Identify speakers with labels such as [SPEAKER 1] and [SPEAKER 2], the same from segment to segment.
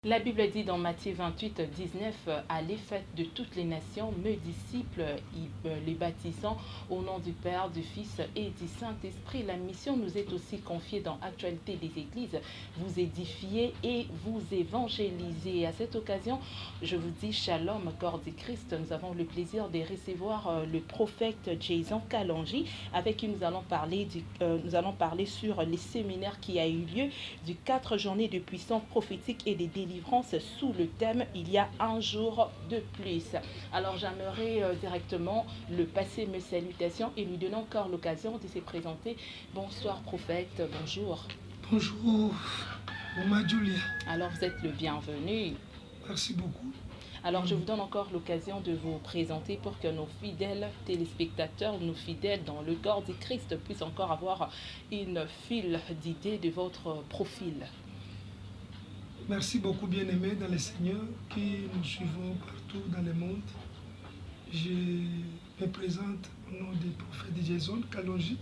[SPEAKER 1] La Bible dit dans Matthieu 28, 19, allez faites de toutes les nations mes disciples, les baptisant au nom du Père, du Fils et du Saint-Esprit. La mission nous est aussi confiée dans Actualité des Églises, vous édifier et vous évangéliser. À cette occasion, je vous dis Shalom, corps du Christ. Nous avons le plaisir de recevoir le prophète Jason Kalonji, avec qui nous allons parler sur les séminaires qui a eu lieu du 4 journées de puissance prophétique et des délivrance sous le thème « Il y a un jour de plus ». Alors j'aimerais directement le passer mes salutations et lui donner encore l'occasion de se présenter. Bonsoir prophète, bonjour.
[SPEAKER 2] Bonjour, Mama Julia.
[SPEAKER 1] Alors vous êtes le bienvenu.
[SPEAKER 2] Merci beaucoup.
[SPEAKER 1] Alors je vous donne encore l'occasion de vous présenter pour que nos fidèles téléspectateurs, nos fidèles dans le corps du Christ puissent encore avoir une file d'idées de votre profil.
[SPEAKER 2] Merci beaucoup, bien-aimés dans le Seigneur, qui nous suivons partout dans le monde. Je me présente au nom du prophète Jason Kalonji.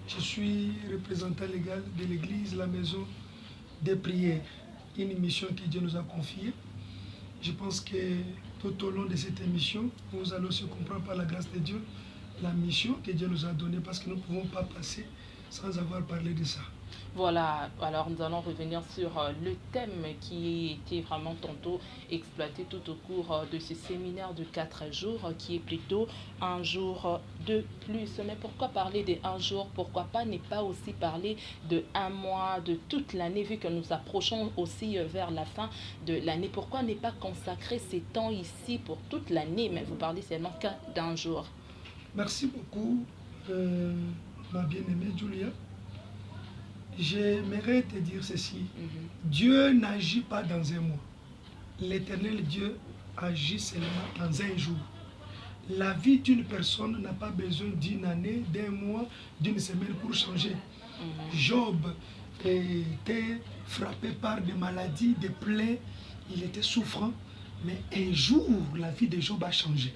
[SPEAKER 2] Je suis représentant légal de l'église La Maison des Prières, une mission que Dieu nous a confiée. Je pense que tout au long de cette émission, nous allons se comprendre par la grâce de Dieu la mission que Dieu nous a donnée, parce que nous ne pouvons pas passer sans avoir parlé de ça.
[SPEAKER 1] Voilà, alors nous allons revenir sur le thème qui était vraiment tantôt exploité tout au cours de ce séminaire de 4 jours, qui est plutôt un jour de plus. Mais pourquoi parler de un jour? Pourquoi pas ne pas aussi parler de un mois, de toute l'année, vu que nous approchons aussi vers la fin de l'année? Pourquoi ne pas consacrer ces temps ici pour toute l'année, mais vous parlez seulement d'un jour?
[SPEAKER 2] Merci beaucoup, ma bien-aimée Julia. J'aimerais te dire ceci. Dieu n'agit pas dans un mois. L'Éternel Dieu agit seulement dans un jour. La vie d'une personne n'a pas besoin d'une année, d'un mois, d'une semaine pour changer. Job était frappé par des maladies, des plaies, il était souffrant, mais un jour, la vie de Job a changé.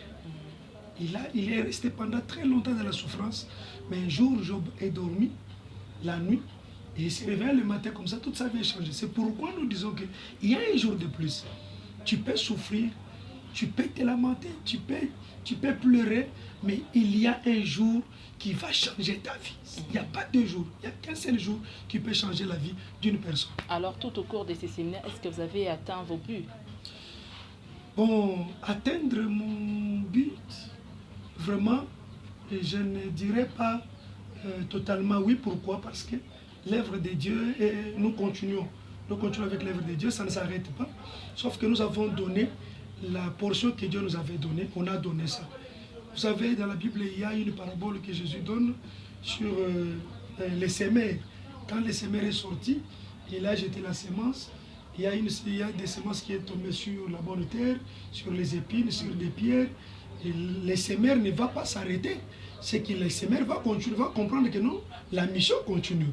[SPEAKER 2] Il est resté pendant très longtemps dans la souffrance, mais un jour, Job est dormi la nuit, et il se réveille le matin comme ça, toute sa vie a changé. C'est pourquoi nous disons qu'il y a un jour de plus. Tu peux souffrir, tu peux te lamenter, tu peux pleurer, mais il y a un jour qui va changer ta vie. Il n'y a pas deux jours, il n'y a qu'un seul jour qui peut changer la vie d'une personne.
[SPEAKER 1] Alors tout au cours de ces séminaires, est-ce que vous avez atteint vos buts?
[SPEAKER 2] Bon, atteindre mon but, vraiment, je ne dirais pas totalement oui. Pourquoi? Parce que l'œuvre de Dieu, et nous continuons avec l'œuvre de Dieu, ça ne s'arrête pas. Sauf que nous avons donné la portion que Dieu nous avait donnée, on a donné ça. Vous savez, dans la Bible, il y a une parabole que Jésus donne sur les semeurs. Quand le semeur est sorti, il a jeté la semence. Il y a des semences qui sont tombées sur la bonne terre, sur les épines, sur des pierres. Et le semeur ne va pas s'arrêter. C'est que le semeur va continuer, va comprendre que non, la mission continue.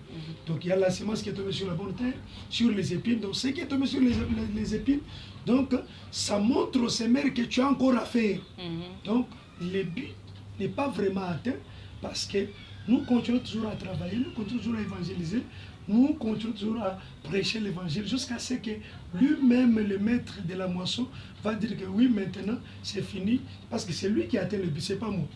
[SPEAKER 2] Donc il y a la semence qui est tombée sur la bonne terre, sur les épines. Donc ce qui est tombé sur les épines, donc ça montre au semeur que tu as encore à faire. Donc le but n'est pas vraiment atteint, parce que nous continuons toujours à travailler, nous continuons toujours à évangéliser, nous continuons toujours à prêcher l'évangile jusqu'à ce que lui-même, le maître de la moisson, va dire que oui, maintenant c'est fini, parce que c'est lui qui a atteint le but, c'est pas moi.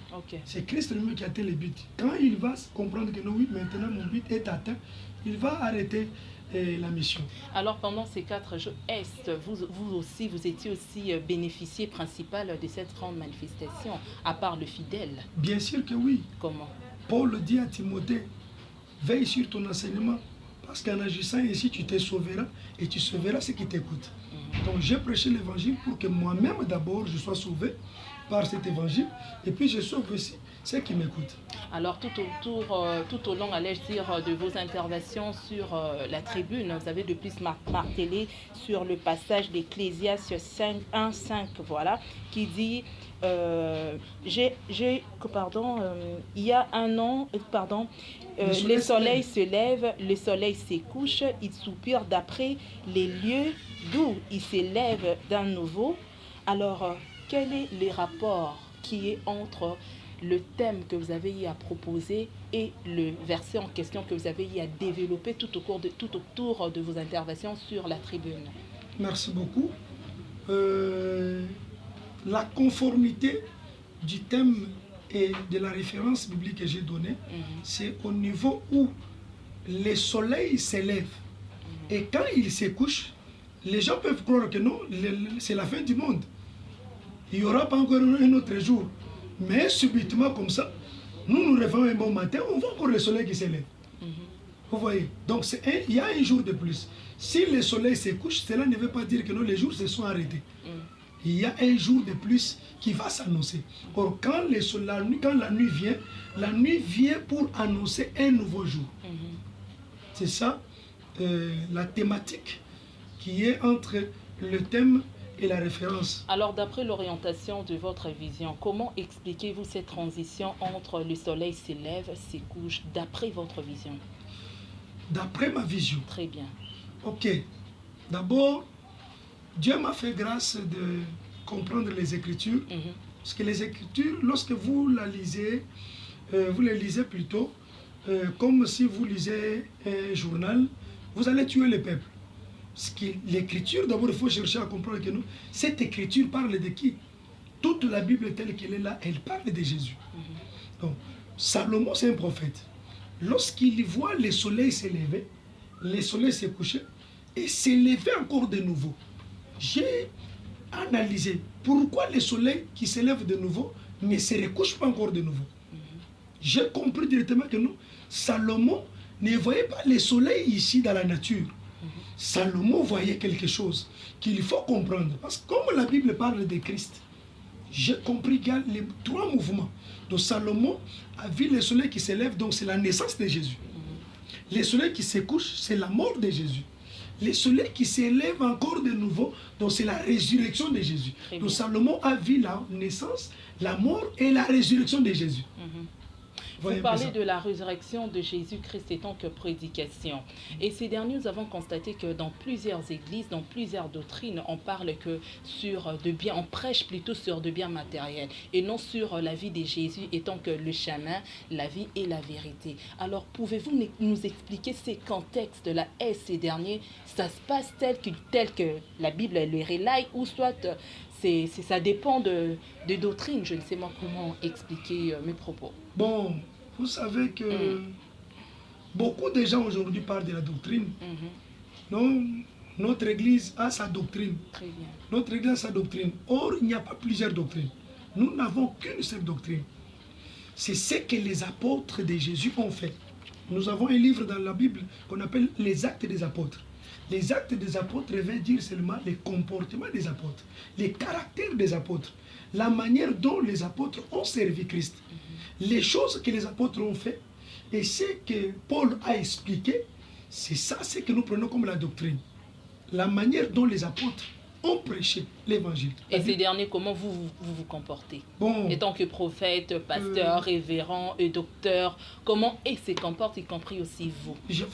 [SPEAKER 2] C'est Christ lui-même qui a atteint le but. Quand il va comprendre que non, oui, maintenant mon but est atteint, il va arrêter la mission.
[SPEAKER 1] Alors pendant ces 4 jours, est-ce vous étiez aussi bénéficié principal de cette grande manifestation, à part le fidèle?
[SPEAKER 2] Bien sûr que oui.
[SPEAKER 1] Comment?
[SPEAKER 2] Paul dit à Timothée, veille sur ton enseignement, parce qu'en agissant ainsi, tu te sauveras et tu sauveras ceux qui t'écoutent. Donc j'ai prêché l'évangile pour que moi-même d'abord je sois sauvé par cet évangile, et puis je sauve aussi ceux qui m'écoutent.
[SPEAKER 1] Alors tout au long, allais-je dire, de vos interventions sur la tribune, vous avez de plus martelé sur le passage d'Ecclésiaste 1:5, voilà, qui dit il y a un an, le soleil se lève, le soleil se couche, il soupire d'après les lieux d'où il s'élève d'un nouveau. Alors, quel est le rapport qui est entre le thème que vous avez eu à proposer et le verset en question que vous avez eu à développer tout autour de vos interventions sur la tribune?
[SPEAKER 2] Merci beaucoup. La conformité du thème et de la référence biblique que j'ai donnée, c'est au niveau où le soleil s'élève et quand il se couche, les gens peuvent croire que non, c'est la fin du monde. Il n'y aura pas encore un autre jour. Mais subitement comme ça, nous nous réveillons un bon matin, on voit encore le soleil qui s'élève. Vous voyez? Donc il y a un jour de plus. Si le soleil se couche, cela ne veut pas dire que non, les jours se sont arrêtés. Il y a un jour de plus qui va s'annoncer. Or, quand la nuit vient pour annoncer un nouveau jour. C'est ça la thématique qui est entre le thème et la référence.
[SPEAKER 1] Alors, d'après l'orientation de votre vision, comment expliquez-vous cette transition entre le soleil se lève, se couche, d'après votre vision?
[SPEAKER 2] D'après ma vision.
[SPEAKER 1] Très bien.
[SPEAKER 2] Ok. D'abord, Dieu m'a fait grâce de comprendre les Écritures. Parce que les Écritures, lorsque vous les lisez plutôt comme si vous lisez un journal, vous allez tuer le peuple. Parce que l'Écriture, d'abord, il faut chercher à comprendre que nous, cette Écriture parle de qui? Toute la Bible telle qu'elle est là, elle parle de Jésus. Donc, Salomon, c'est un prophète. Lorsqu'il voit le soleil s'élever, le soleil s'est couché et s'élever encore de nouveau, j'ai analysé pourquoi le soleil qui s'élève de nouveau ne se recouche pas encore de nouveau. J'ai compris directement que non, Salomon ne voyait pas le soleil ici dans la nature. Salomon voyait quelque chose qu'il faut comprendre. Parce que comme la Bible parle de Christ, j'ai compris qu'il y a les trois mouvements. Donc Salomon a vu le soleil qui s'élève, donc c'est la naissance de Jésus. Le soleil qui se couche, c'est la mort de Jésus. Le soleil qui s'élève encore de nouveau, donc c'est la résurrection de Jésus. Donc Salomon a vu la naissance, la mort et la résurrection de Jésus.
[SPEAKER 1] Vous parlez de la résurrection de Jésus-Christ en tant que prédication. Et ces derniers, nous avons constaté que dans plusieurs églises, dans plusieurs doctrines, on parle que sur de biens, on prêche plutôt sur de biens matériels et non sur la vie de Jésus étant que le chemin, la vie et la vérité. Alors, pouvez-vous nous expliquer ces contextes-là et ces derniers, ça se passe tel que la Bible le relaye ou soit ça dépend de doctrine. Je ne sais pas comment expliquer mes propos.
[SPEAKER 2] Bon, vous savez que beaucoup de gens aujourd'hui parlent de la doctrine. Non, notre Église a sa doctrine.
[SPEAKER 1] Très bien.
[SPEAKER 2] Notre Église a sa doctrine. Or, il n'y a pas plusieurs doctrines. Nous n'avons qu'une seule doctrine. C'est ce que les apôtres de Jésus ont fait. Nous avons un livre dans la Bible qu'on appelle les Actes des apôtres. Les actes des apôtres veulent dire seulement les comportements des apôtres, les caractères des apôtres, la manière dont les apôtres ont servi Christ, les choses que les apôtres ont fait et ce que Paul a expliqué, c'est ça ce que nous prenons comme la doctrine. La manière dont les apôtres ont prêché l'évangile.
[SPEAKER 1] Et ces derniers, comment vous comportez?
[SPEAKER 2] Bon,
[SPEAKER 1] étant que prophète, pasteur, révérend et docteur, comment ils se comportent, y compris aussi vous?
[SPEAKER 2] Je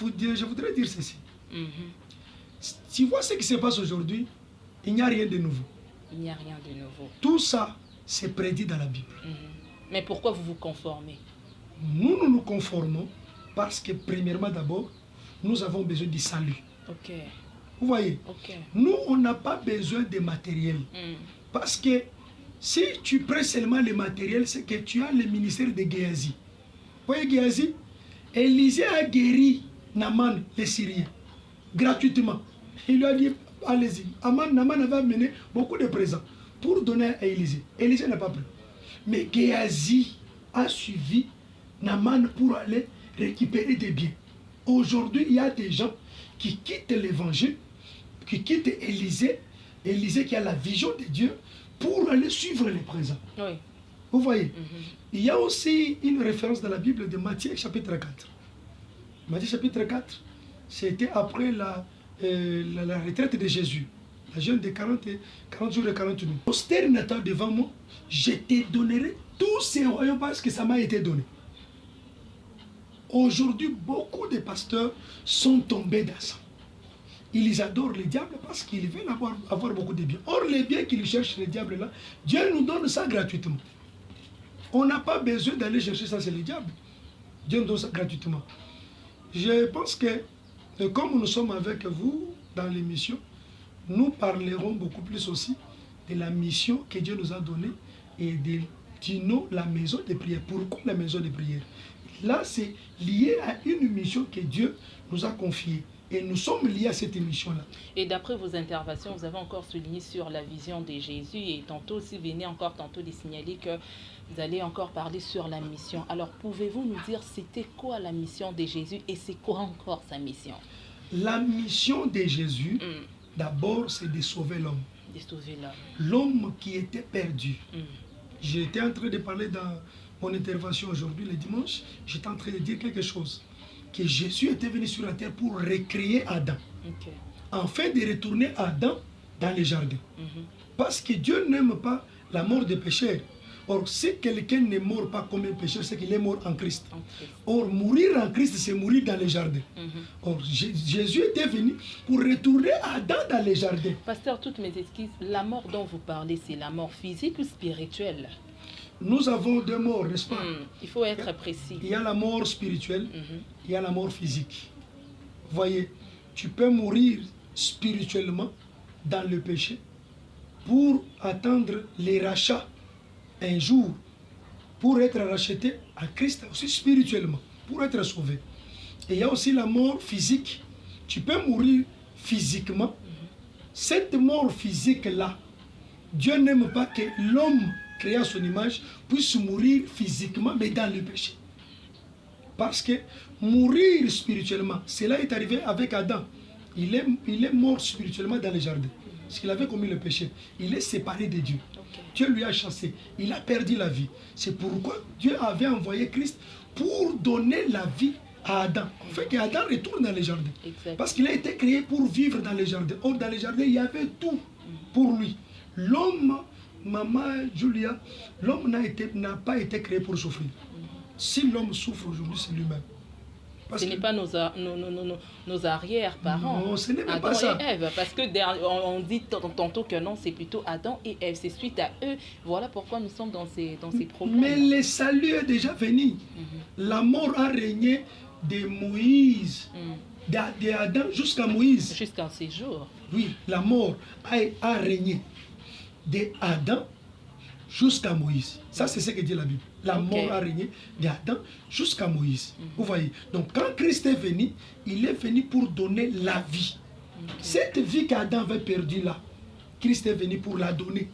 [SPEAKER 2] voudrais dire ceci. Tu vois ce qui se passe aujourd'hui, il n'y a rien de nouveau.
[SPEAKER 1] Il n'y a rien de nouveau.
[SPEAKER 2] Tout ça, c'est prédit dans la Bible.
[SPEAKER 1] Mais pourquoi vous vous conformez?
[SPEAKER 2] Nous nous conformons parce que, premièrement d'abord, nous avons besoin du salut.
[SPEAKER 1] Ok.
[SPEAKER 2] Vous voyez?
[SPEAKER 1] Ok.
[SPEAKER 2] Nous, on n'a pas besoin de matériel. Parce que si tu prends seulement le matériel, c'est que tu as le ministère de Géasi. Vous voyez Géasi? Élisée a guéri Naaman, le Syrien, gratuitement. Il lui a dit, allez-y. Naaman avait amené beaucoup de présents pour donner à Élisée. Élisée n'a pas pris. Mais Géasi a suivi Naaman pour aller récupérer des biens. Aujourd'hui, il y a des gens qui quittent l'évangile, qui quittent Élisée qui a la vision de Dieu, pour aller suivre les présents.
[SPEAKER 1] Oui.
[SPEAKER 2] Vous voyez? Il y a aussi une référence dans la Bible de Matthieu chapitre 4. Matthieu chapitre 4, c'était après la retraite de Jésus. La jeûne de 40 jours et 40 nuits. Postère n'attend devant moi, je te donnerai tous ces royaumes parce que ça m'a été donné. Aujourd'hui, beaucoup de pasteurs sont tombés dans ça. Ils adorent le diable parce qu'ils veulent avoir beaucoup de biens. Or, les biens qu'ils cherchent, le diable là, Dieu nous donne ça gratuitement. On n'a pas besoin d'aller chercher ça, c'est le diable. Dieu nous donne ça gratuitement. Je pense que, comme nous sommes avec vous dans l'émission, nous parlerons beaucoup plus aussi de la mission que Dieu nous a donnée et de Dino, la maison de prière. Pourquoi la maison de prière? Là, c'est lié à une mission que Dieu nous a confiée. Et nous sommes liés à cette mission-là.
[SPEAKER 1] Et d'après vos interventions, vous avez encore souligné sur la vision de Jésus et tantôt aussi, venez encore tantôt de signaler que vous allez encore parler sur la mission. Alors, pouvez-vous nous dire c'était quoi la mission de Jésus et c'est quoi encore sa mission?
[SPEAKER 2] La mission de Jésus, d'abord, c'est de sauver l'homme.
[SPEAKER 1] De sauver l'homme.
[SPEAKER 2] L'homme qui était perdu. J'étais en train de parler dans mon intervention aujourd'hui, le dimanche, j'étais en train de dire quelque chose. Que Jésus était venu sur la terre pour recréer Adam. Afin de retourner Adam dans le jardin. Parce que Dieu n'aime pas la mort des pécheurs. Or, si quelqu'un n'est mort pas comme un pécheur, c'est qu'il est mort en Christ. Or, mourir en Christ, c'est mourir dans le jardin. Or, Jésus était venu pour retourner Adam dans le jardin.
[SPEAKER 1] Pasteur, toutes mes excuses, la mort dont vous parlez, c'est la mort physique ou spirituelle?
[SPEAKER 2] Nous avons deux morts, n'est-ce pas?
[SPEAKER 1] Il faut être précis.
[SPEAKER 2] Il y a la mort spirituelle, il y a la mort physique. Voyez, tu peux mourir spirituellement dans le péché pour attendre les rachats un jour, pour être racheté à Christ aussi spirituellement, pour être sauvé. Et il y a aussi la mort physique. Tu peux mourir physiquement. Cette mort physique-là, Dieu n'aime pas que l'homme créé à son image puisse mourir physiquement, mais dans le péché. Parce que mourir spirituellement, cela est arrivé avec Adam. Il est mort spirituellement dans le jardin. Parce qu'il avait commis le péché. Il est séparé de Dieu. Dieu lui a chassé. Il a perdu la vie. C'est pourquoi Dieu avait envoyé Christ pour donner la vie à Adam. En fait, qu'Adam retourne dans le jardin. Parce qu'il a été créé pour vivre dans le jardin. Or, dans le jardin, il y avait tout pour lui. L'homme, maman Julia, l'homme n'a pas été créé pour souffrir. Si l'homme souffre aujourd'hui, c'est lui-même.
[SPEAKER 1] Ce n'est pas nos arrière-parents.
[SPEAKER 2] Non, ce n'est
[SPEAKER 1] Adam
[SPEAKER 2] pas ça.
[SPEAKER 1] Et Ève, parce que on dit tantôt que non, c'est plutôt Adam et Ève. C'est suite à eux. Voilà pourquoi nous sommes dans ces problèmes.
[SPEAKER 2] Mais le salut est déjà venu. La mort a régné de Moïse, d'Adam jusqu'à Moïse.
[SPEAKER 1] Jusqu'à ces jours.
[SPEAKER 2] Oui, la mort a régné de Adam jusqu'à Moïse. Ça, c'est ce que dit la Bible. La mort a régné d'Adam jusqu'à Moïse. Vous voyez. Donc, quand Christ est venu, il est venu pour donner la vie. Cette vie qu'Adam avait perdue là, Christ est venu pour la donner.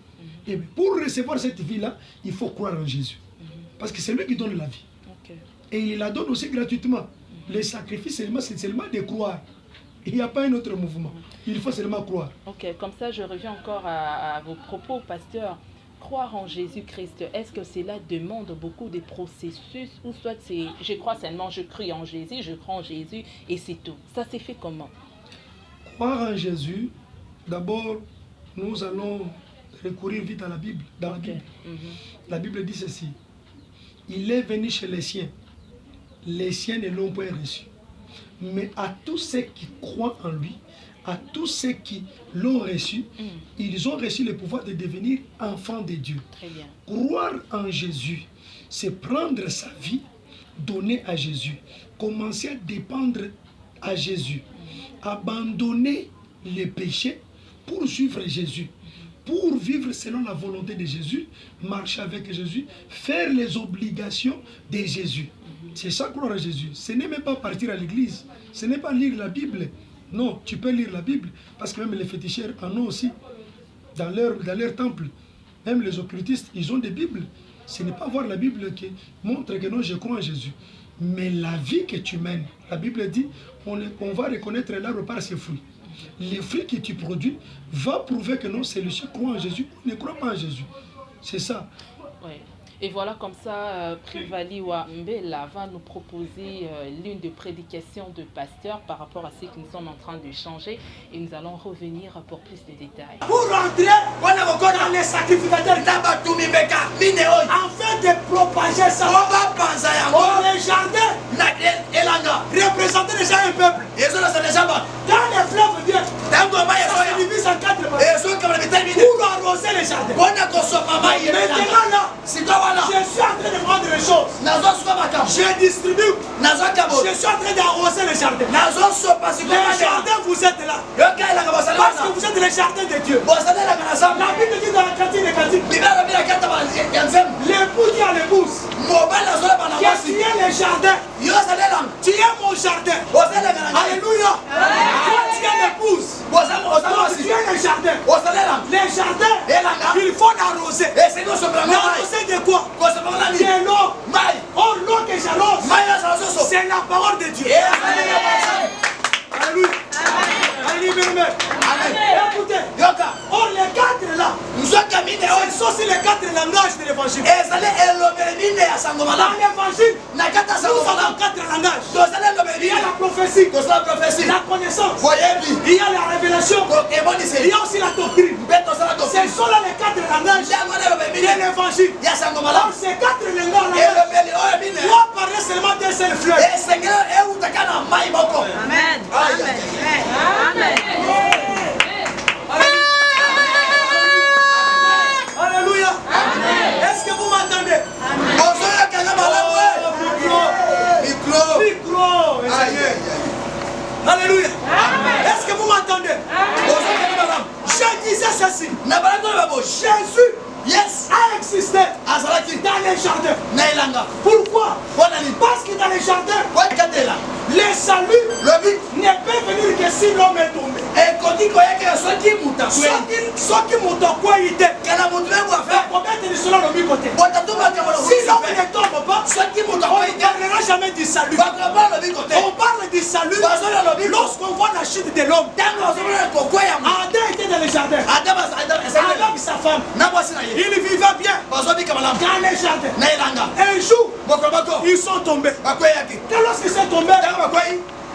[SPEAKER 2] Et pour recevoir cette vie-là, il faut croire en Jésus. Parce que c'est lui qui donne la vie. Et il la donne aussi gratuitement. Le sacrifice, c'est seulement de croire. Il n'y a pas un autre mouvement. Il faut seulement croire.
[SPEAKER 1] Ok, comme ça, je reviens encore à vos propos, pasteur. Croire en Jésus-Christ, est-ce que cela demande beaucoup de processus ou soit c'est je crois seulement, je crie en Jésus, je crois en Jésus et c'est tout? Ça s'est fait comment?
[SPEAKER 2] Croire en Jésus, d'abord, nous allons recourir vite à la Bible. Dans la Bible. La Bible dit ceci. Il est venu chez les siens ne l'ont pas reçu. Mais à tous ceux qui croient en lui, à tous ceux qui l'ont reçu, ils ont reçu le pouvoir de devenir enfants de Dieu.
[SPEAKER 1] Très bien.
[SPEAKER 2] Croire en Jésus, c'est prendre sa vie, donner à Jésus, commencer à dépendre à Jésus, abandonner les péchés pour suivre Jésus, pour vivre selon la volonté de Jésus, marcher avec Jésus, faire les obligations de Jésus. C'est ça, croire à Jésus. Ce n'est même pas partir à l'église, ce n'est pas lire la Bible. Non, tu peux lire la Bible, parce que même les féticheurs en ont aussi, dans leur temple. Même les occultistes, ils ont des Bibles. Ce n'est pas voir la Bible qui montre que non, je crois en Jésus. Mais la vie que tu mènes, la Bible dit, on va reconnaître l'arbre par ses fruits. Les fruits que tu produis vont prouver que non, celui-ci croit en Jésus ou ne croit pas en Jésus. C'est ça.
[SPEAKER 1] Oui. Et voilà, comme ça, Privaliwa Mbela va nous proposer l'une des prédications de pasteur par rapport à ce que nous sommes en train de changer et nous allons revenir pour plus de détails.
[SPEAKER 3] Pour rentrer dans les sacrificateurs, afin de propager ça, dans les jardins, représenter déjà un peuple. Dans les fleuves viennent, ça se divise en 4 parties. Pour arroser les jardins. Maintenant là, je suis en train de prendre les choses. Je distribue. Je suis en train d'arroser le jardin. Les jardins, vous êtes là. Parce que vous êtes les jardins de Dieu. La Bible dit dans la cantine des cantines. L'époux dit à l'épouse. Tu es le jardin. Tu es mon jardin. Alléluia. Toi, tu es l'épouse. Tu es le jardin. Les jardins, il faut l'arroser. L'arroser de quoi? De l'eau. Oh, l'eau que j'arrose, c'est la parole de Dieu. Alléluia. Alléluia. Écoutez. Oh, les quatre là. Ce sont aussi les quatre langages de l'évangile. Dans l'évangile, nous avons quatre langages. Il y a la prophétie, la connaissance, il y a la révélation, il y a aussi la doctrine. Ce sont là les quatre langages de l'évangile. Alors ces quatre langages doivent parler seulement d'un seul fleuve.
[SPEAKER 4] Amen. Amen.
[SPEAKER 3] Alléluia. Est-ce que vous m'entendez? Micro. Alléluia. Est-ce que vous m'entendez? Je disais ceci. Jésus a existé dans les jardins. Pourquoi? Parce que dans les jardins, les saluts ne peuvent venir que si l'homme est tombé. Ceux qui m'ont tombé, si l'homme ne tombe pas, on ne parlera jamais du salut. On parle du salut lorsqu'on voit la chute de l'homme. Adam était dans les jardins. Adam et sa femme, ils vivaient bien dans les jardins. Un jour, ils sont tombés. Et lorsqu'ils sont tombés,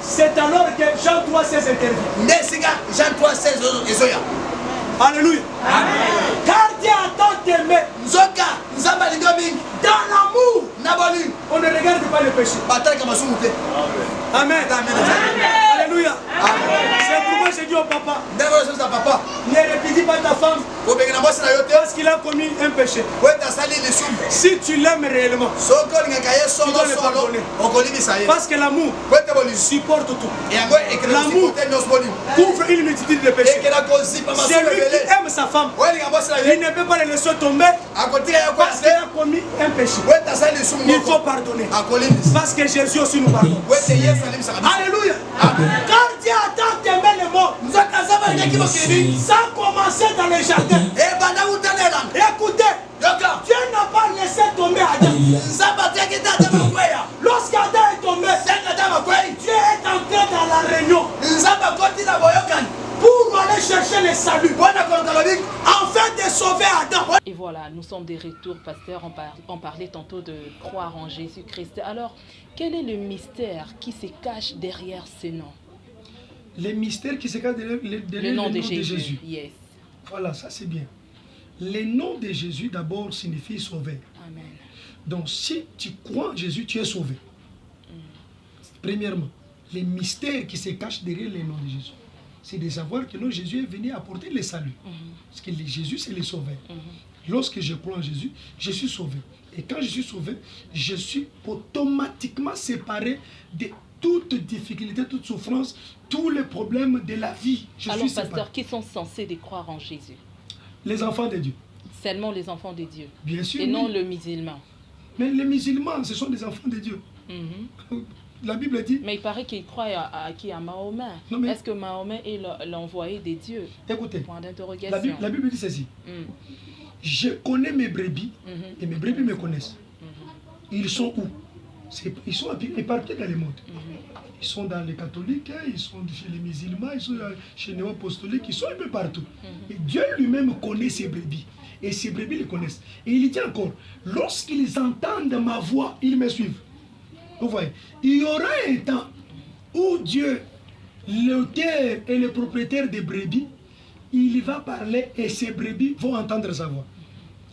[SPEAKER 3] c'est alors que Jean 3,16 intervient. Alléluia. Car Dieu a tant aimé. Dans l'amour, on ne regarde pas le péché. Amen. Alléluia. C'est pourquoi j'ai dit au papa, ne répétez pas ta femme parce qu'il a commis un péché. Si tu l'aimes réellement, tu dois le pardonner. Parce que l'amour supporte tout. L'amour couvre une multitude de péchés. Celui qui aime sa femme, il ne peut pas le laisser tomber parce qu'il a commis un péché. Il faut pardonner. Parce que Jésus aussi nous pardonne. Alléluia. Car Dieu a tant aimé le monde, ça a commencé dans les jardins. Écoutez, Dieu n'a pas laissé tomber Adam. Lorsqu'Adam est tombé, Dieu est entré dans la réunion pour aller chercher le salut, afin de sauver Adam.
[SPEAKER 1] Et voilà, nous sommes des retours, pasteur. On parlait tantôt de croire en Jésus-Christ. Alors, quel est le mystère qui se cache derrière ce nom?
[SPEAKER 2] Le mystère qui se cache derrière
[SPEAKER 1] le nom de Jésus. Yes.
[SPEAKER 2] Voilà, ça c'est bien. Le nom de Jésus d'abord signifie sauver.
[SPEAKER 1] Amen.
[SPEAKER 2] Donc si tu crois en Jésus, tu es sauvé. Premièrement, le mystère qui se cache derrière le nom de Jésus, c'est de savoir que non, Jésus est venu apporter le salut. Parce que Jésus, c'est le sauveur. Lorsque je crois en Jésus, je suis sauvé. Et quand je suis sauvé, je suis automatiquement séparé de toute difficulté, toute souffrance, tous les problèmes de la vie.
[SPEAKER 1] Alors, pasteur, qui sont censés de croire en Jésus?
[SPEAKER 2] Les enfants de Dieu.
[SPEAKER 1] Seulement les enfants de Dieu.
[SPEAKER 2] Bien sûr.
[SPEAKER 1] Et non le musulman.
[SPEAKER 2] Mais les musulmans, ce sont des enfants de Dieu. La Bible dit...
[SPEAKER 1] Mais il paraît qu'ils croient à Mahomet. Est-ce que Mahomet est l'envoyé des dieux?
[SPEAKER 2] Écoutez,
[SPEAKER 1] point d'interrogation.
[SPEAKER 2] La Bible dit ceci. Je connais mes brebis et mes brebis me connaissent. Ils sont où? Ils sont éparpillés dans le monde. Ils sont dans les catholiques, ils sont chez les musulmans, ils sont chez les néo-apostoliques, ils sont un peu partout. Et Dieu lui-même connaît ses brebis. Et ses brebis les connaissent. Et il dit encore, lorsqu'ils entendent ma voix, ils me suivent. Vous voyez, il y aura un temps où Dieu, l'auteur et le propriétaire des brebis, il va parler et ces brebis vont entendre sa voix.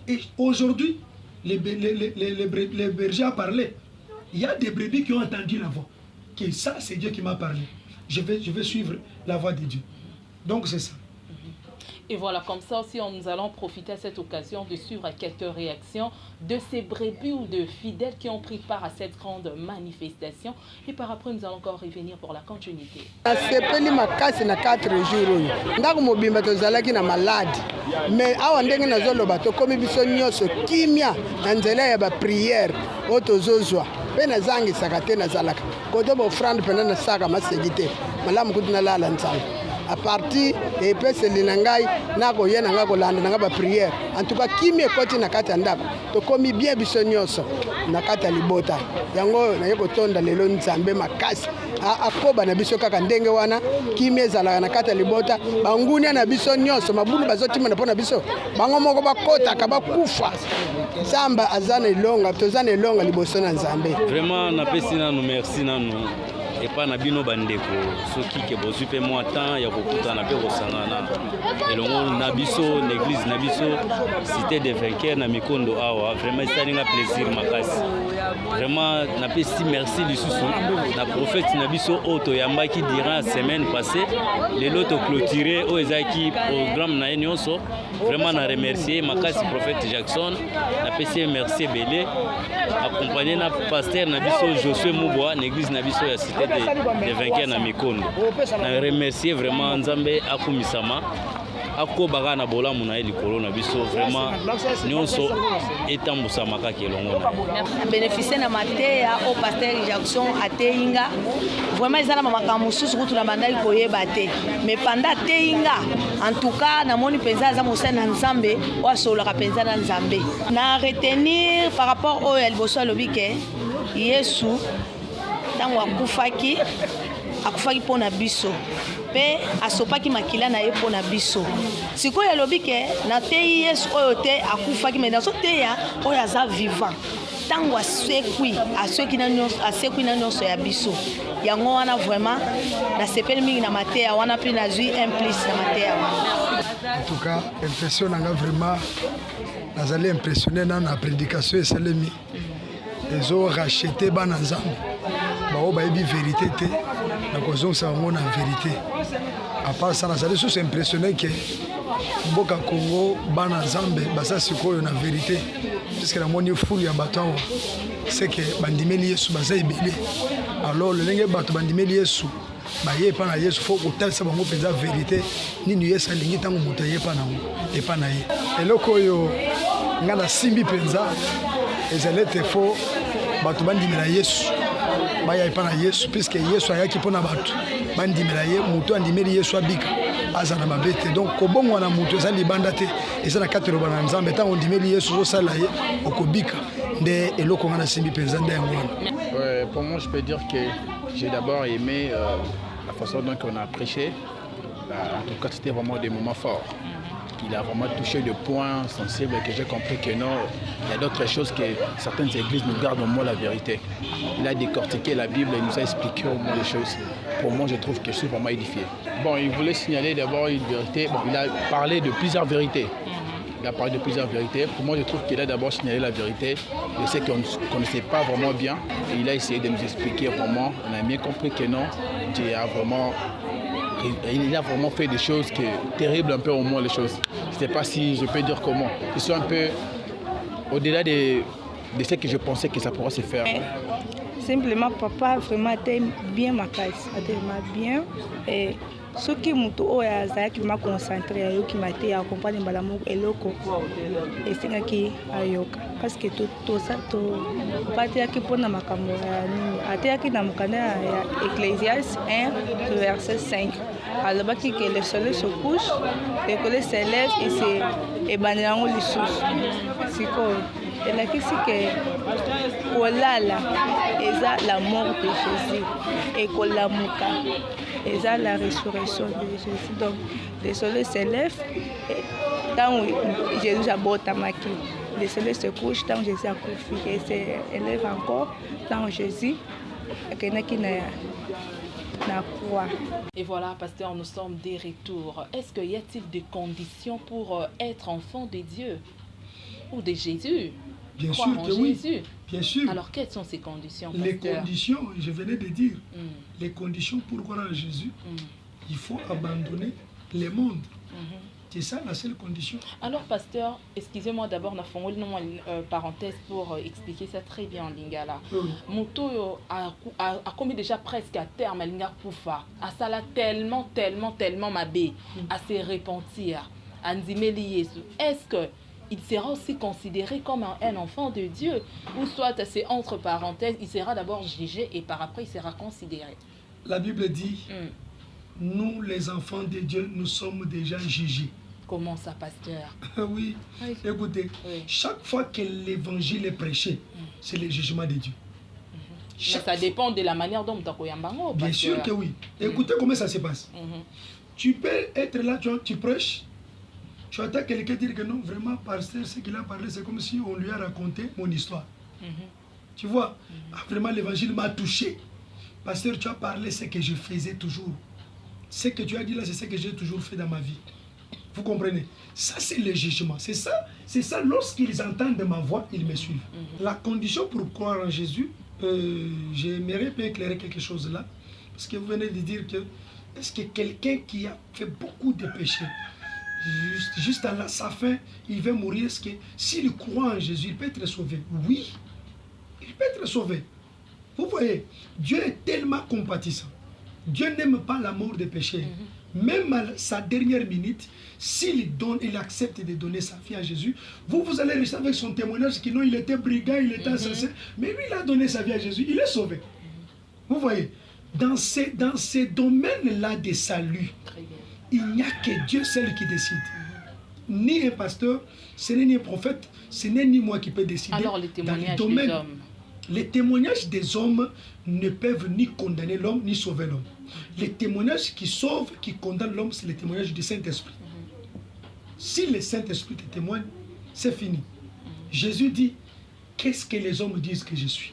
[SPEAKER 2] Et aujourd'hui, les bergers ont parlé. Il y a des brebis qui ont entendu la voix. Que ça, c'est Dieu qui m'a parlé. Je vais suivre la voix de Dieu. Donc c'est ça.
[SPEAKER 1] Et voilà, comme ça aussi, nous allons profiter à cette occasion de suivre quelques réactions de ces brebis ou de fidèles qui ont pris part à cette grande manifestation. Et par après, nous allons encore revenir pour la continuité.
[SPEAKER 5] Sepeli makasi na 4 jours. Ndako mobimba tozalaki na malade. Mais awa ndenge nazoloba tokomi biso nyonso kimia na nzela ya ba prière otozozwa. Pe nazangisaka te nazalaka. Koto bo frande pena na saka masegite. Malamu kutu na lala nzala. À partir et puis c'est l'inangai nako yena ngako landa nanga ba prière. En tout cas kimia koti na kata ndako. Tokomi bien biso nyonso na kata libota. Yango na yeko tonda lelo nzambe makasi. Akoba na biso kaka ndenge wana kimia ezala na kata libota bangunia na biso nyonso mabulu bazotima na pona biso bango moko bakota ka bakufa samba azana ilonga tozana ilonga liboso na nzambe.
[SPEAKER 6] Vraiment na pesi na nous merci na nous et pas na bino bandeko soki ke bozwi pe moi temps ya kokutana pe kosangana elongo na biso l'église na biso cité des vainqueurs na mikondo awa vraiment ça plaisir makasi vraiment na pesi merci lisusu na prophète na biso auto yambaki durant la semaine passée les loto clôturé o ezaki programme na nyonso vraiment na remercier makasi prophète Jackson na pesi merci belé accompagné na pasteur na biso Josué Mubwa na église na biso ya cité des vainqueurs na mikondo na remercier vraiment nzambe akumisama akobaka na bolamu na likolo na biso vraiment nyonso etambusama kaka elongo na
[SPEAKER 4] bénéficier na mateya au pasteur Jackson ateinga vraiment ezala makambo mosusu kutu na bandaki koyeba te mais pendant ateinga en tout cas namoni mpenza aza mosali na nzambe oyo asololaka mpenza na nzambe na retenir par rapport oyo ya liboso alobi ke Yesu ntango akufaki mpo na biso pe asopaki makila na ye mpo na biso sikoyo alobi ke nateyi Yesu oyo te akufaki me nazoteya oyo aza vivant ntango asekwi na nyonso ya biso yango wana vraiment nasepeli mingi na mateya wana mpe nazwi un plus na mateya wana.
[SPEAKER 2] En tout cas impression nanga vraiment nazali impressionné na prédication esalemi ezo racheter bana nzambe bao bayebi vérité te na kozongisa bango na vérité. À part ça nazali susu impressionné ke mboka Congo bana nzambe baza sikoyo na vérité puisque namoni fulu ya bato awa c'est que bandimeli Yesu baza ebele alors lolenge bato bandimeli Yesu baye epa na Yesu fo kotalisa bango mpenza vérité nini Yesu alingi ntango moto ayepa nango epa na ye eloko oyo nga na simbi mpenza ezali ete fo bato bandimela Yesu baya epa na Yesu puisque Yesu ayaki mpona bato bandimela ye moto andimeli Yesu abika aza na mabe te donc kobongwa na moto eza libanda te eza na kati eloba na nzambe ntango ondimeli Yesu ozosala ye okobika nde eloko nga na simbi mpenza nde yango wana.
[SPEAKER 7] Pour moi je peux dire que j'ai d'abord aimé la façon dont on a prêché. En tout cas c'était vraiment des moments forts. Il a vraiment touché des points sensibles et que j'ai compris que non, il y a d'autres choses que certaines églises nous gardent au moins la vérité. Il a décortiqué la Bible et nous a expliqué au moins les choses. Pour moi, je trouve que je suis vraiment édifié. Bon, il voulait signaler d'abord une vérité. Bon, il a parlé de plusieurs vérités. Il a parlé de plusieurs vérités. Pour moi, je trouve qu'il a d'abord signalé la vérité de ce qu'on ne connaissait pas vraiment bien. Et il a essayé de nous expliquer vraiment. On a bien compris que non, Dieu a vraiment... Il a vraiment fait des choses terribles un peu au moins les choses. Je ne sais pas si je peux dire comment. Je suis un peu au-delà de ce que je pensais que ça pourrait se faire.
[SPEAKER 8] Simplement, papa vraiment était bien ma caisse, tellement bien. Et ce qui m'a dit, m'a concentré, qui m'a dit, à comprendre les locaux. Et c'est qui a yoka. Parce que tout ça, pas qui pour ma caméra, qui dans mon canal, Ecclésiaste 1, verset 5. Alors, que le soleil se couche, le soleil se lève et c'est ébanirant les sources. C'est quoi? Et là, qu'est-ce que Kolala, c'est la mort de Jésus. Et Kolamuka, c'est la résurrection de Jésus. Donc, le soleil se lève, tant Jésus a botté ma queue. Le soleil se couche, tant Jésus a couché. Et se élève encore, tant Jésus a croix.
[SPEAKER 1] Et voilà, pasteur, nous sommes des retours. Est-ce qu'il y a-t-il des conditions pour être enfant de Dieu ou de Jésus?
[SPEAKER 2] Bien sûr que oui.
[SPEAKER 1] Jésus.
[SPEAKER 2] Bien sûr.
[SPEAKER 1] Alors, quelles sont ces conditions,
[SPEAKER 2] les
[SPEAKER 1] pasteur?
[SPEAKER 2] Conditions, je venais de dire, les conditions pour croire en Jésus, il faut abandonner le monde. C'est ça la seule condition.
[SPEAKER 1] Alors, pasteur, excusez-moi d'abord, on a fait une parenthèse pour expliquer ça très bien en lingala. Moto a commis déjà presque à terme à linga poufa. À ça là tellement mabé, à se repentir, à ndimeli Yesu. Est-ce que il sera aussi considéré comme un enfant de Dieu, ou soit c'est entre parenthèses, il sera d'abord jugé et par après il sera considéré?
[SPEAKER 2] La Bible dit, nous les enfants de Dieu, nous sommes déjà jugés.
[SPEAKER 1] Comment ça, pasteur?
[SPEAKER 2] Oui, écoutez, chaque fois que l'évangile est prêché, c'est le jugement de Dieu.
[SPEAKER 1] Mais ça dépend de la manière dont tu as.
[SPEAKER 2] Bien sûr que oui. Écoutez comment ça se passe. Tu peux être là, tu prêches, tu attends quelqu'un dire que non, vraiment, pasteur, ce qu'il a parlé, c'est comme si on lui a raconté mon histoire. Tu vois, vraiment, l'évangile m'a touché. Pasteur, tu as parlé ce que je faisais toujours. Ce que tu as dit là, c'est ce que j'ai toujours fait dans ma vie. Vous comprenez? Ça, c'est le jugement. C'est ça, lorsqu'ils entendent ma voix, ils me suivent. La condition pour croire en Jésus, j'aimerais bien éclairer quelque chose là. Parce que vous venez de dire que, est-ce que quelqu'un qui a fait beaucoup de péchés, juste à sa fin, il va mourir, est-ce que s'il croit en Jésus, il peut être sauvé? Oui, il peut être sauvé. Vous voyez, Dieu est tellement compatissant. Dieu n'aime pas la mort des pécheurs. Même à sa dernière minute, s'il accepte de donner sa vie à Jésus, vous allez rester avec son témoignage que non, il était brigand, il était assassin, mais lui, il a donné sa vie à Jésus, il est sauvé. Vous voyez, dans ces domaines-là de salut, il n'y a que Dieu seul qui décide. Ni un pasteur, ce n'est ni un prophète, ce n'est ni moi qui peux décider.
[SPEAKER 1] Alors, les témoignages
[SPEAKER 2] dans les domaines,
[SPEAKER 1] des hommes.
[SPEAKER 2] Les témoignages des hommes ne peuvent ni condamner l'homme, ni sauver l'homme. Les témoignages qui sauvent, qui condamnent l'homme, c'est les témoignages du Saint-Esprit. Si le Saint-Esprit te témoigne, c'est fini. Jésus dit, qu'est-ce que les hommes disent que je suis?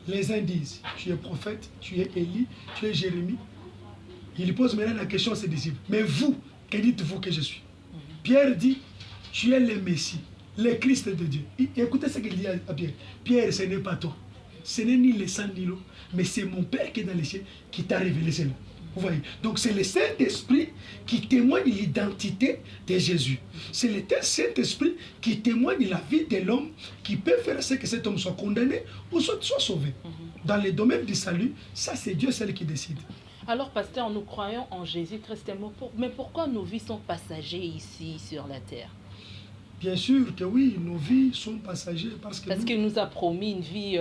[SPEAKER 2] Les uns disent, tu es prophète, tu es Élie, tu es Jérémie. Il pose maintenant la question à ses disciples. Mais vous, que dites-vous que je suis? Pierre dit, tu es le Messie, le Christ de Dieu. Écoutez ce qu'il dit à Pierre. Pierre, ce n'est pas toi. Ce n'est ni le sang ni l'eau, mais c'est mon Père qui est dans les cieux qui t'a révélé cela. Vous voyez? Donc c'est le Saint-Esprit qui témoigne l'identité de Jésus. C'est le Saint-Esprit qui témoigne la vie de l'homme, qui peut faire ce que cet homme soit condamné ou soit sauvé. Dans les domaines du salut, ça c'est Dieu seul qui décide.
[SPEAKER 1] Alors, pasteur, nous croyons en Jésus-Christ, mais pourquoi nos vies sont passagères ici sur la terre?
[SPEAKER 2] Bien sûr que oui, nos vies sont passagères parce
[SPEAKER 1] qu'il nous a promis une vie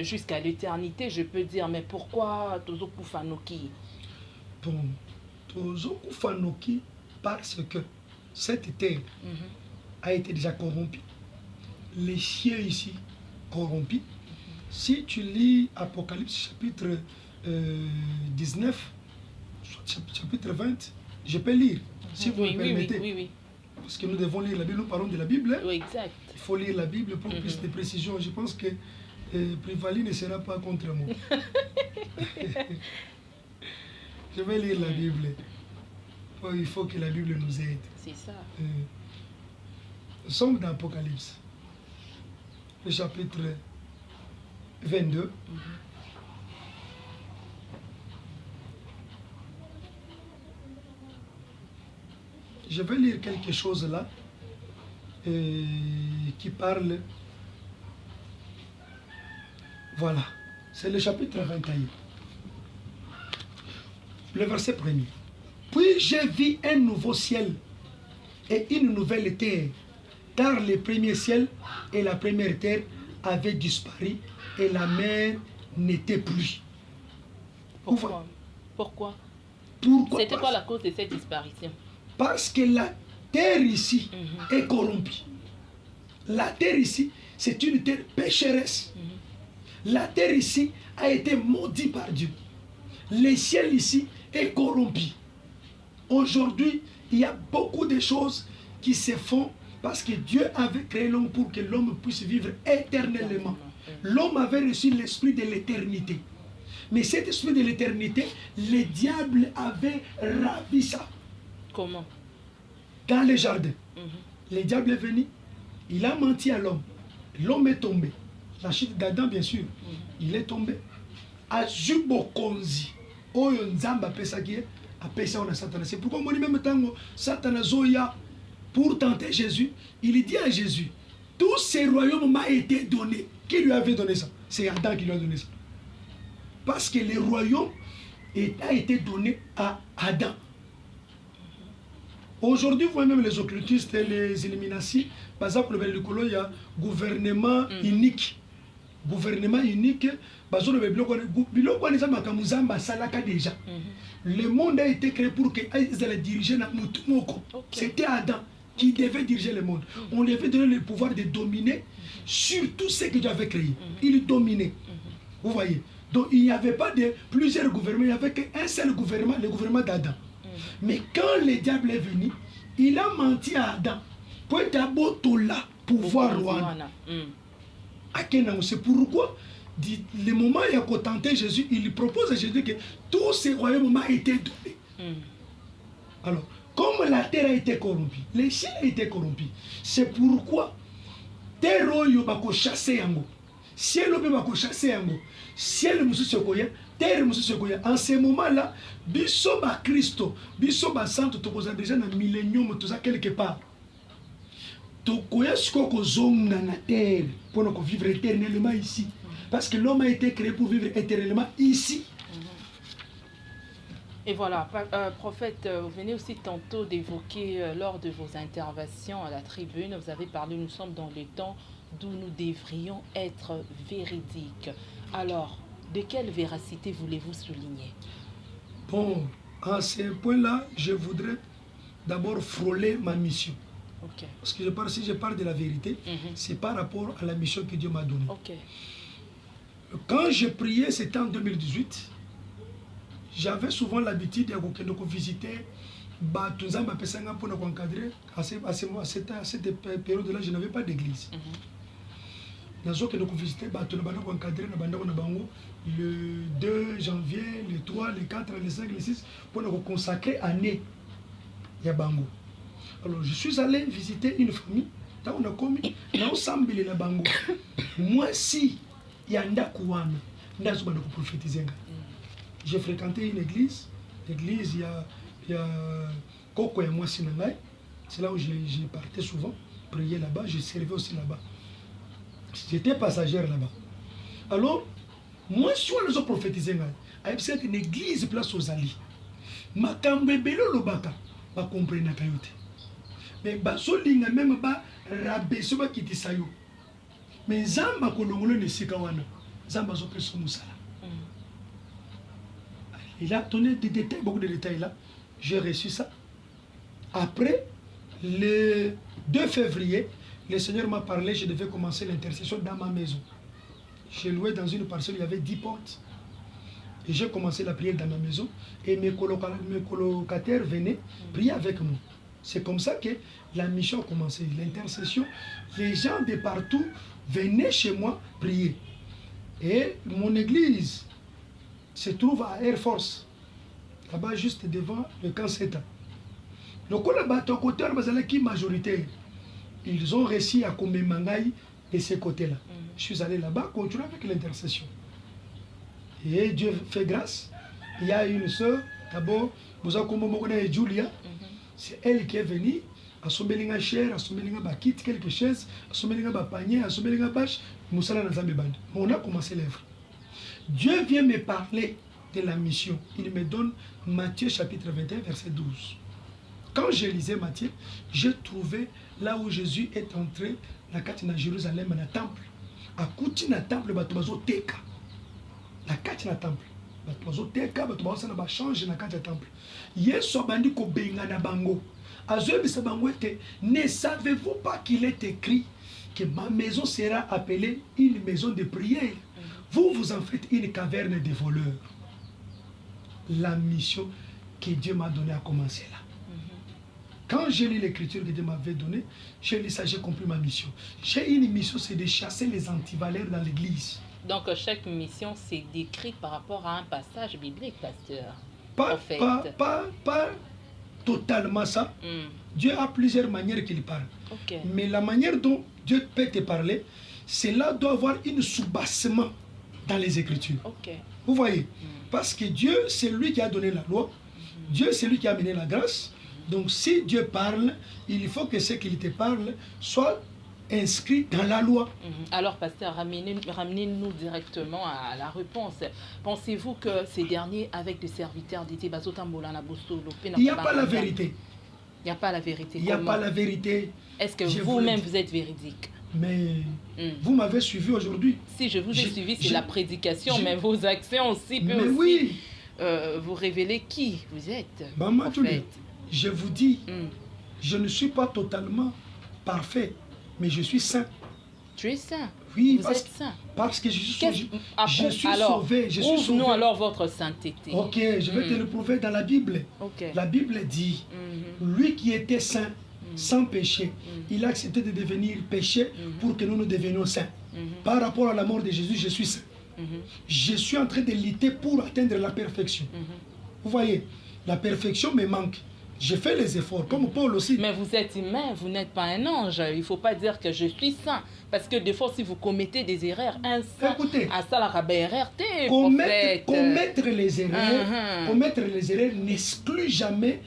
[SPEAKER 1] jusqu'à l'éternité, je peux dire. Mais pourquoi Tozo Kufanoki?
[SPEAKER 2] Bon, Tozo Kufanoki parce que cette terre a été déjà corrompue. Les cieux ici corrompus. Si tu lis Apocalypse chapitre 19, chapitre 20, je peux lire, si vous me permettez.
[SPEAKER 1] Oui.
[SPEAKER 2] Parce que nous devons lire la Bible, nous parlons de la Bible.
[SPEAKER 1] Oui, exact.
[SPEAKER 2] Il faut lire la Bible pour plus de précision. Je pense que Privali ne sera pas contre moi. Je vais lire la Bible. Il faut que la Bible nous aide.
[SPEAKER 1] C'est ça.
[SPEAKER 2] Nous sommes dans l'Apocalypse, le chapitre 22. Je vais lire quelque chose là qui parle. Voilà, c'est le chapitre 21. Le verset 1er. Puis j'ai vu un nouveau ciel et une nouvelle terre, car le premier ciel et la première terre avaient disparu et la mer n'était plus.
[SPEAKER 1] Pourquoi?
[SPEAKER 2] C'était
[SPEAKER 1] quoi la cause de cette disparition?
[SPEAKER 2] Parce que la terre ici est corrompue. La terre ici, c'est une terre pécheresse. La terre ici a été maudite par Dieu. Le ciel ici est corrompu. Aujourd'hui, il y a beaucoup de choses qui se font parce que Dieu avait créé l'homme pour que l'homme puisse vivre éternellement. L'homme avait reçu l'esprit de l'éternité. Mais cet esprit de l'éternité, le diable avait ravi ça.
[SPEAKER 1] Comment?
[SPEAKER 2] Dans le jardin. Le diable est venu, il a menti à l'homme. L'homme est tombé. La chute d'Adam, bien sûr. Il est tombé. Ajubo konzi. Oyo nzamba pesaki Après ça, on a Satan. C'est pourquoi moi, même temps, Satan Zoya, pour tenter Jésus, il dit à Jésus, tous ces royaumes m'ont été donnés. Qui lui avait donné ça? C'est Adam qui lui a donné ça. Parce que les royaumes a été donné à Adam. Aujourd'hui, vous voyez même les occultistes et les illuminations, par exemple, il y a gouvernement unique. Gouvernement unique, le monde a été créé pour qu'ils allaient diriger. C'était Adam qui devait diriger le monde. On lui avait donné le pouvoir de dominer sur tout ce que Dieu avait créé. Il dominait. Vous voyez? Donc il n'y avait pas de plusieurs gouvernements, il n'y avait qu'un seul gouvernement, le gouvernement d'Adam. Mais quand le diable est venu, il a menti à Adam. Pour d'abord tout là, pouvoir roi. C'est pourquoi, le moment où il a tenté Jésus, il propose à Jésus que tous ces royaumes ont été donnés. Alors, comme la terre a été corrompue, les cieux ont été corrompus, c'est pourquoi terre a chassé yango, ciel a chassé yango, ciel a terre a. En ce moment-là, biso ba Christo, biso ba santo, tu as déjà un millénium, tu as quelque part. Tu connais ce qu'on zonga na terre pour nous vivre éternellement ici. Parce que l'homme a été créé pour vivre éternellement ici.
[SPEAKER 1] Et voilà, prophète, vous venez aussi tantôt d'évoquer lors de vos interventions à la tribune, vous avez parlé, nous sommes dans le temps d'où nous devrions être véridiques. Alors, de quelle véracité voulez-vous souligner?
[SPEAKER 2] Bon, à ce point-là, je voudrais d'abord frôler ma mission.
[SPEAKER 1] Okay.
[SPEAKER 2] Parce que si je parle de la vérité, c'est par rapport à la mission que Dieu m'a donnée.
[SPEAKER 1] Okay.
[SPEAKER 2] Quand je priais, c'était en 2018, j'avais souvent l'habitude de visiter pour encadrer. À cette période-là, je n'avais pas d'église. Le 2 janvier, le 3, le 4, le 5, le 6, pour nous consacrer à l'année. Alors, je suis allé visiter une famille. Là, on a commis, ensemble, les bango. Moi, si il y a un dakouana, j'ai fréquenté une église. L'église, il y a Koko et moi, c'est là où j'ai parté souvent, prier là-bas. Je servais aussi là-bas. J'étais passagère là-bas. Alors, moi, si on les a prophétisé, c'est une église place aux alliés. Ma kambebelo lobaka, ma comprendre na kayote. Mais basolinga même ba rabeso ba kitisayo. Mais zamba kolongolo ne sikawana. Zamba zo peso musala. Il a donné des détails, beaucoup de détails là. J'ai reçu ça. Après, le 2 février, le Seigneur m'a parlé, je devais commencer l'intercession dans ma maison. J'ai loué dans une parcelle, il y avait 10 portes. Et j'ai commencé la prière dans ma maison. Et mes colocataires venaient prier avec moi. C'est comme ça que la mission a commencé, l'intercession. Les gens de partout venaient chez moi prier. Et mon église se trouve à Air Force, là-bas juste devant le camp Seta. Donc, qui majoritaire, ils ont réussi à commémorer de ces côtés-là. Je suis allé là-bas, continuer avec l'intercession. Et Dieu fait grâce. Il y a une soeur, d'abord, Julia. C'est elle qui est venue, à Sombelinga chair, à Sombelinga bakit, quelque chose, à Sombelinga panier, à Sombelinga bâche, Moussala Nazambe Band. On a commencé l'œuvre. Dieu vient me parler de la mission. Il me donne Matthieu chapitre 21, verset 12. Quand je lisais Matthieu, j'ai trouvé là où Jésus est entré, la carte de Jérusalem, dans le temple. À côté du temple, Batubazo Teka. La carte du temple. Batubazo Teka, Batubazo na ba change na carte du temple. Yesu abandi ko benga na bango. Azoe bisa bango ete, ne savez-vous pas qu'il est écrit que ma maison sera appelée une maison de prière? Vous, vous en faites une caverne de voleurs. La mission que Dieu m'a donnée a commencé là. Quand j'ai lu l'écriture que Dieu m'avait donnée, j'ai lu ça, j'ai compris ma mission. J'ai une mission, c'est de chasser les antivaleurs dans l'église.
[SPEAKER 1] Donc chaque mission, c'est décrit par rapport à un passage biblique, pasteur.
[SPEAKER 2] Pas totalement ça. Dieu a plusieurs manières qu'il parle.
[SPEAKER 1] Okay.
[SPEAKER 2] Mais la manière dont Dieu peut te parler, cela doit avoir une soubassement dans les Écritures.
[SPEAKER 1] Okay.
[SPEAKER 2] Vous voyez? Parce que Dieu, c'est lui qui a donné la loi. Dieu, c'est lui qui a amené la grâce. Donc si Dieu parle, il faut que ce qu'il te parle soit inscrit dans la loi.
[SPEAKER 1] Alors, pasteur, ramenez-nous directement à la réponse. Pensez-vous que ces derniers, avec des serviteurs d'été,
[SPEAKER 2] il n'y a pas la vérité.
[SPEAKER 1] Il n'y a pas la vérité.
[SPEAKER 2] Il n'y a pas la vérité.
[SPEAKER 1] Est-ce que vous-même, vous êtes véridique?
[SPEAKER 2] Mais vous m'avez suivi aujourd'hui.
[SPEAKER 1] Si je vous ai suivi, c'est la prédication, mais vos actions aussi peuvent
[SPEAKER 2] aussi
[SPEAKER 1] vous révéler qui vous êtes.
[SPEAKER 2] Maman, je vous dis, je ne suis pas totalement parfait, mais je suis saint.
[SPEAKER 1] Tu es saint?
[SPEAKER 2] Oui,
[SPEAKER 1] vous êtes saint.
[SPEAKER 2] Parce que je suis sauvé.
[SPEAKER 1] Prouve-nous alors votre sainteté.
[SPEAKER 2] Ok, je vais te le prouver dans la Bible. La Bible dit, lui qui était saint, sans péché, il a accepté de devenir péché pour que nous devenions saints. Par rapport à la mort de Jésus, je suis saint. Je suis en train de lutter pour atteindre la perfection. Vous voyez, la perfection me manque. J'ai fait les efforts, comme Paul aussi.
[SPEAKER 1] Mais vous êtes humain, vous n'êtes pas un ange. Il ne faut pas dire que je suis saint. Parce que des fois, si vous commettez des erreurs, un saint, à ça, la RRT,
[SPEAKER 2] commettre les erreurs n'exclut jamais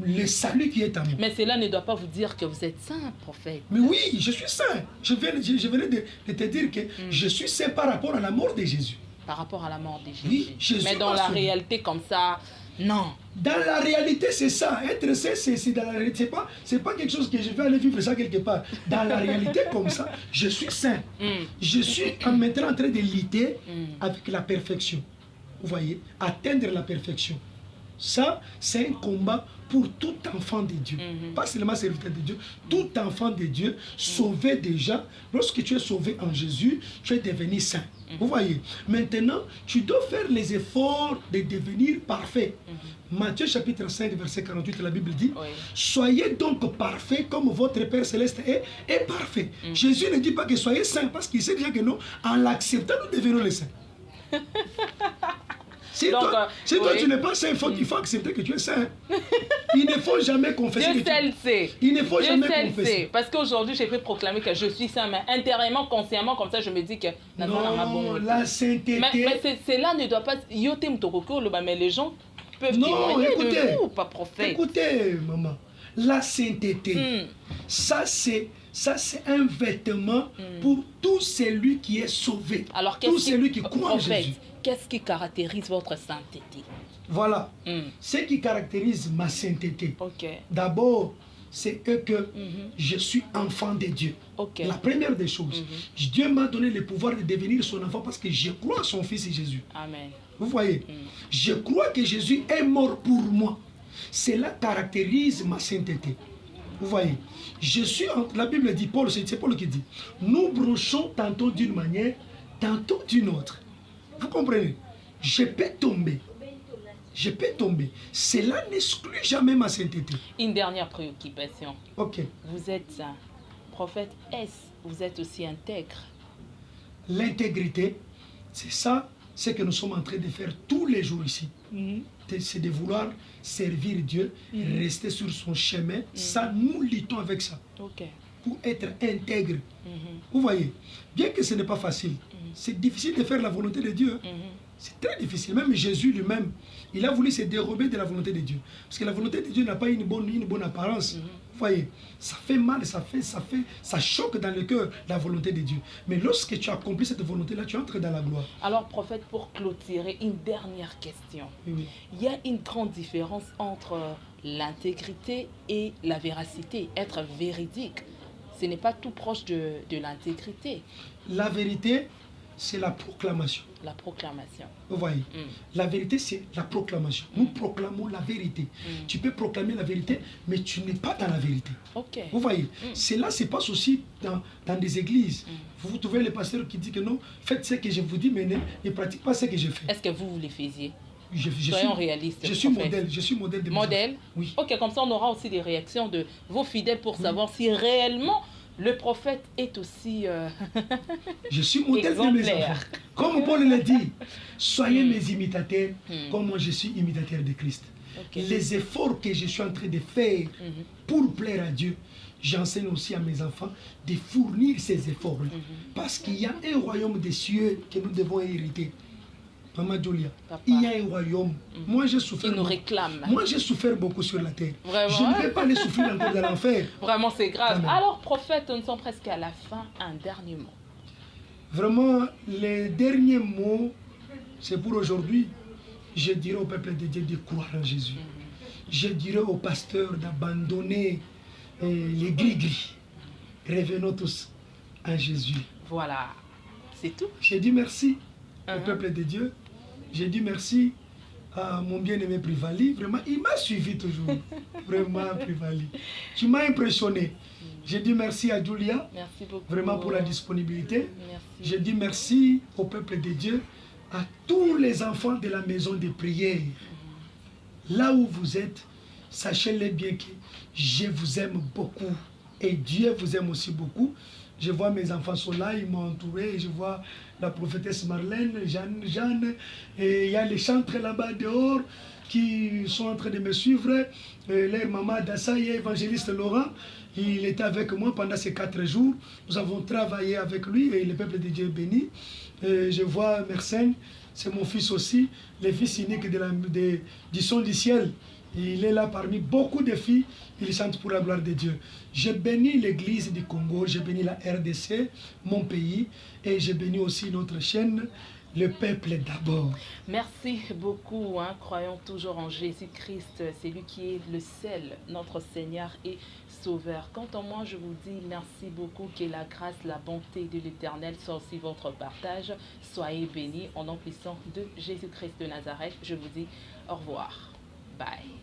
[SPEAKER 2] le salut qui est en nous.
[SPEAKER 1] Mais cela ne doit pas vous dire que vous êtes saint, prophète.
[SPEAKER 2] Mais oui, je suis saint. Je venais de te dire que je suis saint par rapport à la mort de Jésus.
[SPEAKER 1] Par rapport à la mort de Jésus.
[SPEAKER 2] Oui, Jésus.
[SPEAKER 1] Mais dans la réalité comme ça, non.
[SPEAKER 2] Dans la réalité, c'est ça. Être saint, c'est dans la réalité. C'est pas quelque chose que je vais aller vivre ça quelque part. Dans la réalité comme ça, je suis saint. Je suis maintenant en train de lutter avec la perfection. Vous voyez, atteindre la perfection. Ça, c'est un combat pour tout enfant de Dieu. Pas seulement serviteur de Dieu, tout enfant de Dieu, sauvé déjà. Lorsque tu es sauvé en Jésus, tu es devenu saint. Vous voyez, maintenant, tu dois faire les efforts de devenir parfait. Matthieu chapitre 5, verset 48, la Bible dit, soyez donc parfaits comme votre Père Céleste est parfait. Jésus ne dit pas que soyez saints, parce qu'il sait déjà que nous, en l'acceptant, nous devenons les saints. Si toi tu n'es pas saint, il faut accepter que tu es saint. Il ne faut jamais confesser.
[SPEAKER 1] Dieu seul sait.
[SPEAKER 2] Il ne faut jamais confesser.
[SPEAKER 1] Parce qu'aujourd'hui, j'ai fait proclamer que je suis saint, mais intérieurement, consciemment, comme ça, je me dis que...
[SPEAKER 2] Non, la sainteté...
[SPEAKER 1] Mais cela ne doit pas... Mais les gens peuvent témoigner de vous, pas prophète.
[SPEAKER 2] Écoutez, maman, la sainteté, ça c'est un vêtement pour tout celui qui est sauvé.
[SPEAKER 1] Alors,
[SPEAKER 2] tout celui qui croit en Jésus.
[SPEAKER 1] Qu'est-ce qui caractérise votre sainteté?
[SPEAKER 2] Voilà. Ce qui caractérise ma sainteté.
[SPEAKER 1] D'abord,
[SPEAKER 2] c'est que je suis enfant de Dieu. La première des choses. Dieu m'a donné le pouvoir de devenir son enfant parce que je crois à son fils Jésus.
[SPEAKER 1] Amen.
[SPEAKER 2] Vous voyez, je crois que Jésus est mort pour moi. Cela caractérise ma sainteté. Vous voyez, la Bible dit, c'est Paul qui dit, nous brochons tantôt d'une manière, tantôt d'une autre. Vous comprenez? Je peux tomber. Cela n'exclut jamais ma sainteté.
[SPEAKER 1] Une dernière préoccupation.
[SPEAKER 2] Vous
[SPEAKER 1] êtes un prophète, vous êtes aussi intègre?
[SPEAKER 2] L'intégrité, c'est ça, ce que nous sommes en train de faire tous les jours ici. C'est de vouloir servir Dieu, rester sur son chemin. Ça, nous luttons avec ça. Pour être intègre. Vous voyez, bien que ce n'est pas facile, c'est difficile de faire la volonté de Dieu. C'est très difficile. Même Jésus lui-même, il a voulu se dérober de la volonté de Dieu. Parce que la volonté de Dieu n'a pas une bonne apparence. Vous voyez, ça fait mal, ça choque dans le cœur la volonté de Dieu. Mais lorsque tu accomplis cette volonté-là, tu entres dans la gloire.
[SPEAKER 1] Alors, prophète, pour clôturer, une dernière question. Il y a une grande différence entre l'intégrité et la véracité. Être véridique, ce n'est pas tout proche de l'intégrité.
[SPEAKER 2] La vérité, c'est la proclamation.
[SPEAKER 1] La proclamation.
[SPEAKER 2] Vous voyez, la vérité, c'est la proclamation. Nous proclamons la vérité. Tu peux proclamer la vérité, mais tu n'es pas dans la vérité. Vous voyez, cela se passe aussi dans des églises. Vous trouvez les pasteurs qui disent que non, faites ce que je vous dis, mais ne pratiquez pas ce que je fais.
[SPEAKER 1] Est-ce que vous les faisiez?
[SPEAKER 2] Soyons
[SPEAKER 1] réalistes.
[SPEAKER 2] Je suis modèle de
[SPEAKER 1] modèle.
[SPEAKER 2] Oui.
[SPEAKER 1] Ok, comme ça on aura aussi des réactions de vos fidèles pour savoir si réellement le prophète est aussi
[SPEAKER 2] je suis modèle de mes enfants. Comme Paul l'a dit, soyez mes imitateurs, comme moi je suis imitateur de Christ. Les efforts que je suis en train de faire pour plaire à Dieu, j'enseigne aussi à mes enfants de fournir ces efforts. Parce qu'il y a un royaume des cieux que nous devons hériter. Maman Julia,
[SPEAKER 1] Papa.
[SPEAKER 2] il y a un royaume. Moi, j'ai souffert.
[SPEAKER 1] Il nous réclame.
[SPEAKER 2] Moi, j'ai souffert beaucoup sur la terre.
[SPEAKER 1] Vraiment,
[SPEAKER 2] je ne vais pas aller souffrir encore dans l'enfer.
[SPEAKER 1] Vraiment, c'est grave.
[SPEAKER 2] Amen.
[SPEAKER 1] Alors, prophète, nous sommes presque à la fin. Un dernier mot.
[SPEAKER 2] Vraiment, les derniers mots, c'est pour aujourd'hui. Je dirais au peuple de Dieu de croire en Jésus. Je dirais aux pasteurs d'abandonner les gris-gris. Revenons tous en Jésus.
[SPEAKER 1] Voilà, c'est tout.
[SPEAKER 2] J'ai dit merci au peuple de Dieu. J'ai dit merci à mon bien-aimé Privali. Vraiment, il m'a suivi toujours. Vraiment, Privali. Tu m'as impressionné. J'ai dit merci à Julia.
[SPEAKER 1] Merci beaucoup.
[SPEAKER 2] Vraiment pour la disponibilité.
[SPEAKER 1] Merci.
[SPEAKER 2] J'ai dit merci au peuple de Dieu, à tous les enfants de la maison de prière. Là où vous êtes, sachez-le bien que je vous aime beaucoup. Et Dieu vous aime aussi beaucoup. Je vois mes enfants sont là, ils m'ont entouré. Je vois la prophétesse Marlène, Jeanne. Et il y a les chantres là-bas dehors qui sont en train de me suivre. Leur maman Dassa et évangéliste Laurent, il était avec moi pendant ces 4 jours. Nous avons travaillé avec lui et le peuple de Dieu est béni. Je vois Mersenne, c'est mon fils aussi, le fils unique du son du ciel. Il est là parmi beaucoup de filles, il chante pour la gloire de Dieu. Je bénis l'église du Congo, je bénis la RDC, mon pays, et je bénis aussi notre chaîne, le peuple d'abord.
[SPEAKER 1] Merci beaucoup. Croyons toujours en Jésus-Christ, c'est lui qui est le seul, notre Seigneur et Sauveur. Quant à moi, je vous dis merci beaucoup, que la grâce, la bonté de l'Éternel soit aussi votre partage. Soyez bénis en nom puissant de Jésus-Christ de Nazareth. Je vous dis au revoir. Bye.